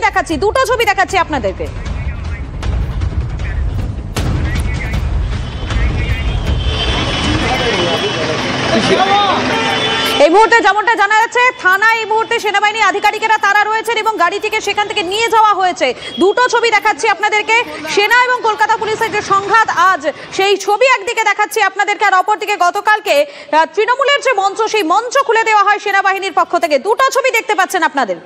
দেখাচ্ছি, দুটো ছবি দেখাচ্ছি আপনাদেরকে। এই মুহূর্তে যেমনটা জানা যাচ্ছে, থানায় এই মুহূর্তে সেনাবাহিনী আধিকারিকেরা তারা রয়েছেন এবং গাড়িটিকে সেখান থেকে নিয়ে যাওয়া হয়েছে। দুটো ছবি দেখাচ্ছি আপনাদেরকে, সেনা এবং কলকাতা পুলিশের যে সংঘাত আজ, সেই ছবি একদিকে দেখাচ্ছি আপনাদেরকে, আর অপরদিকে গতকালকে তৃণমূলের যে মঞ্চ, সেই মঞ্চ খুলে দেওয়া হয় সেনাবাহিনীর পক্ষ থেকে। দুটো ছবি দেখতে পাচ্ছেন আপনাদের।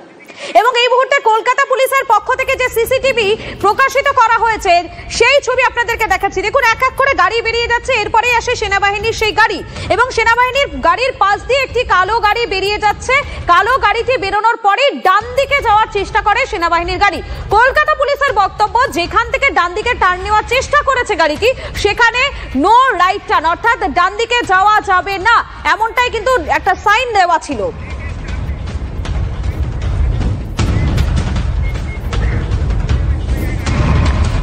এবং এই মুহূর্তে কলকাতা পুলিশের পক্ষ থেকে যে সিসিটিভি প্রকাশিত করা হয়েছে, সেই ছবি আপনাদেরকে দেখাচ্ছি। দেখুন, এক এক করে গাড়ি বেরিয়ে যাচ্ছে, এরপরে আসে সেনাবাহিনীর সেই গাড়ি, এবং সেনাবাহিনীর গাড়ির পাশ দিয়ে একটি কালো গাড়ি বেরিয়ে যাচ্ছে। কালো গাড়িটি বেরোনোর পরে ডান দিকে যাওয়ার চেষ্টা করে সেনাবাহিনীর গাড়ি। কলকাতা পুলিশের বক্তব্য, যেখান থেকে ডান দিকে টার্ন নেওয়ার চেষ্টা করেছে গাড়িটি, সেখানে নো রাইট টার্ন, অর্থাৎ ডান দিকে যাওয়া যাবে না, এমনটাই কিন্তু একটা সাইন দেওয়া ছিল।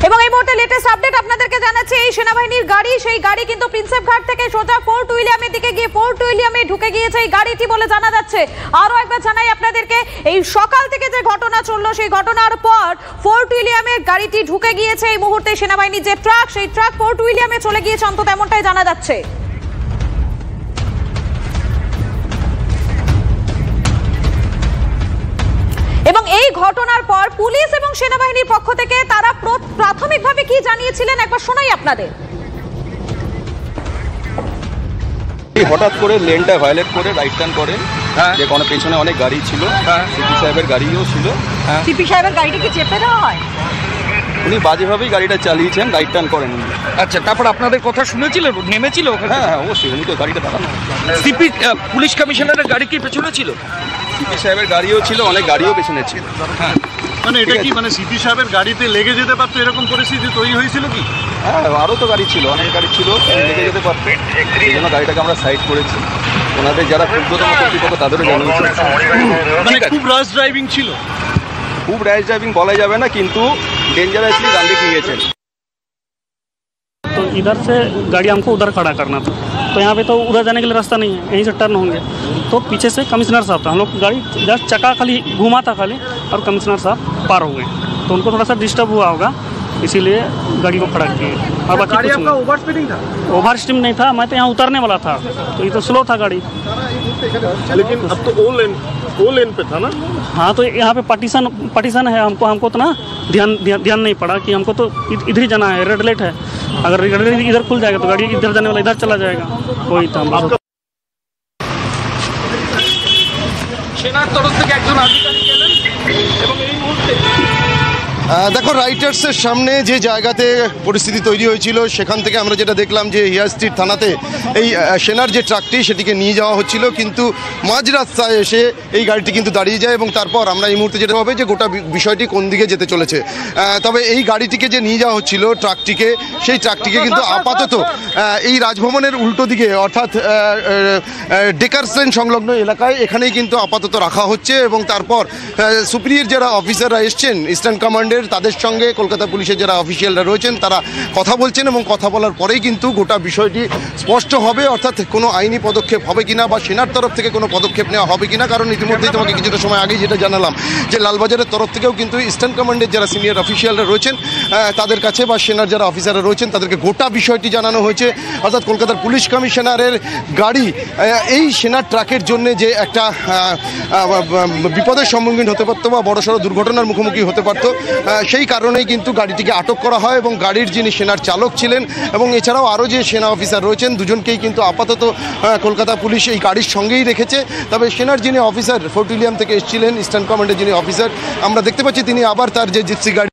এবং এই মুহূর্তে লেটেস্ট আপডেট আপনাদেরকে জানাচ্ছি, এই সেনাবাহিনীর গাড়ি, সেই গাড়ি কিন্তু প্রিন্সেপ ঘাট থেকে সোজা ফোর্ট উইলিয়ামের দিকে গিয়ে ফোর্ট উইলিয়ামে ঢুকে গিয়েছে এই গাড়িটি বলে জানা যাচ্ছে। আরো একবার জানাই আপনাদেরকে, এই সকাল থেকে যে ঘটনা চললো, সেই ঘটনার পর ফোর্ট উইলিয়ামের গাড়িটি ঢুকে গিয়েছে। এই মুহূর্তে সেনাবাহিনীর যে ট্রাক, সেই ট্রাক ফোর্ট উইলিয়ামে চলে গিয়েছে, অন্তত এমনটাই জানা যাচ্ছে। এবং এই ঘটনার পর পুলিশ এবং সেনাবাহিনীর পক্ষ থেকে তারা প্রাথমিকভাবে কি জানিয়েছিলেন একবার শোনাই আপনাদের। হঠাৎ করে লেনটা ভায়োলেট করে রাইট টার্ন করেন, যে কোনো পেছনে অনেক গাড়ি ছিল, সিপি সাহেবের গাড়িও ছিল। সিপি সাহেবের গাড়িটা কি চেপে দেওয়া হয়? উনি বাজেভাবেই গাড়িটা চালিয়েছেন, রাইট টার্ন করেন উনি। আচ্ছা, তারপর আপনাদের কথা শুনেছিল, নেমেছিল? হ্যাঁ, অবশ্যই, উনি তো গাড়িটা দাঁড়ানো। সিপি পুলিশ কমিশনারের গাড়ি কি পেছনে ছিল? সিপি সাহেবের গাড়িও ছিল, অনেক গাড়িও পেছনে ছিল। হ্যাঁ, মানে এটা কি মানে সিপি সাহেবের গাড়িতে লেগে যেতে পারতো, এরকম পরিস্থিতি তৈরি হয়েছিল কি? হ্যাঁ, আরও তো গাড়ি ছিল, অনেক গাড়ি ছিল, লেগে যেতে পারতো। এই জন্য গাড়িটাকে আমরা সাইড করেছি। ওনাদের যারা ঊর্ধ্বতন কর্তৃপক্ষ তাদেরও জানিয়েছে। মানে খুব রাশ ড্রাইভিং ছিল? খুব র্যাশ ড্রাইভিং বলা যাবে না, কিন্তু डेंजरसली गाड़ी की गई है। तो इधर से गाड़ी हमको उधर खड़ा करना था, तो यहाँ पे तो उधर जाने के लिए रास्ता नहीं है, यहीं से टर्न होंगे। तो पीछे से कमिश्नर साहब था, हम लोग गाड़ी जस्ट चक्का खाली घुमा था खाली, और कमिश्नर साहब पार हो गए, तो उनको थोड़ा सा डिस्टर्ब हुआ होगा, इसीलिए गाड़ी को खड़ा किए। और बाकी गाड़ी आपका ओवर स्पीडिंग था? ओवर स्पीड नहीं था, मैं तो यहाँ उतरने वाला था, तो ये तो स्लो था गाड़ी। लेकिन अब तो ओ लेन पे था ना? हाँ, तो यहाँ पे पार्टीशन है, हमको तो ना ध्यान नहीं पड़ा कि हमको तो इधर ही जाना है, रेड लाइट है, अगर रेड लाइट इधर खुल जाएगा तो गाड़ी इधर जाने वाला इधर चला जाएगा, वही था। সেনার তরফ থেকে একজন আধিকারিক এলেন এবং এই মুহূর্তে দেখো, রাইটার্সের সামনে যে জায়গাতে পরিস্থিতি তৈরি হয়েছিল, সেখান থেকে আমরা যেটা দেখলাম যে হিয়া স্ট্রিট থানাতে এই সেনার যে ট্রাকটি সেটিকে নিয়ে যাওয়া হচ্ছিল, কিন্তু মাঝ রাস্তায় এসে এই গাড়িটি কিন্তু দাঁড়িয়ে যায়। এবং তারপর আমরা এই মুহূর্তে যেটা হবে যে গোটা বিষয়টি কোন দিকে যেতে চলেছে। তবে এই গাড়িটিকে যে নিয়ে যাওয়া হচ্ছিল, ট্রাকটিকে, সেই ট্রাকটিকে কিন্তু আপাতত এই রাজভবনের উল্টো দিকে, অর্থাৎ ডেকার্স লেন সংলগ্ন এলাকায়, এখানেই কিন্তু আপাতত রাখা হচ্ছে। এবং তারপর সুপ্রিয়ের যারা অফিসাররা এসছেন ইস্টার্ন কমান্ডের, তাদের সঙ্গে কলকাতা পুলিশের যারা অফিসিয়ালরা রয়েছেন তারা কথা বলছেন, এবং কথা বলার পরেই কিন্তু গোটা বিষয়টি স্পষ্ট হবে, অর্থাৎ কোনো আইনি পদক্ষেপ হবে কিনা বা সেনার তরফ থেকে কোনো পদক্ষেপ নেওয়া হবে কিনা। কারণ ইতিমধ্যেই তোমাকে কিছুটা সময় আগেই যেটা জানালাম যে লালবাজারের তরফ থেকেও কিন্তু ইস্টার্ন কমান্ডের যারা সিনিয়র অফিসিয়ালরা রয়েছেন তাদের কাছে, বা সেনার যারা অফিসাররা রয়েছেন তাদেরকে গোটা বিষয়টি জানানো হয়েছে। অর্থাৎ কলকাতার পুলিশ কমিশনারের গাড়ি এই সেনার ট্রাকের জন্য যে একটা বিপদের সম্মুখীন হতে পারতো বা বড়সড় দুর্ঘটনার মুখোমুখি হতে পারতো, সেই কারণেই কিন্তু গাড়িটিকে আটক করা হয়। এবং গাড়ির যিনি সেনার চালক ছিলেন এবং এছাড়াও আরও যে সেনা অফিসার রয়েছেন, দুজনকেই কিন্তু আপাতত কলকাতা পুলিশ এই গাড়ির সঙ্গেই রেখেছে। তবে সেনার যিনি অফিসার ফোর্ট উইলিয়াম থেকে এসেছিলেন, ইস্টার্ন কমান্ডের যিনি অফিসার, আমরা দেখতে পাচ্ছি তিনি আবার তার যে জিপসি গাড়ি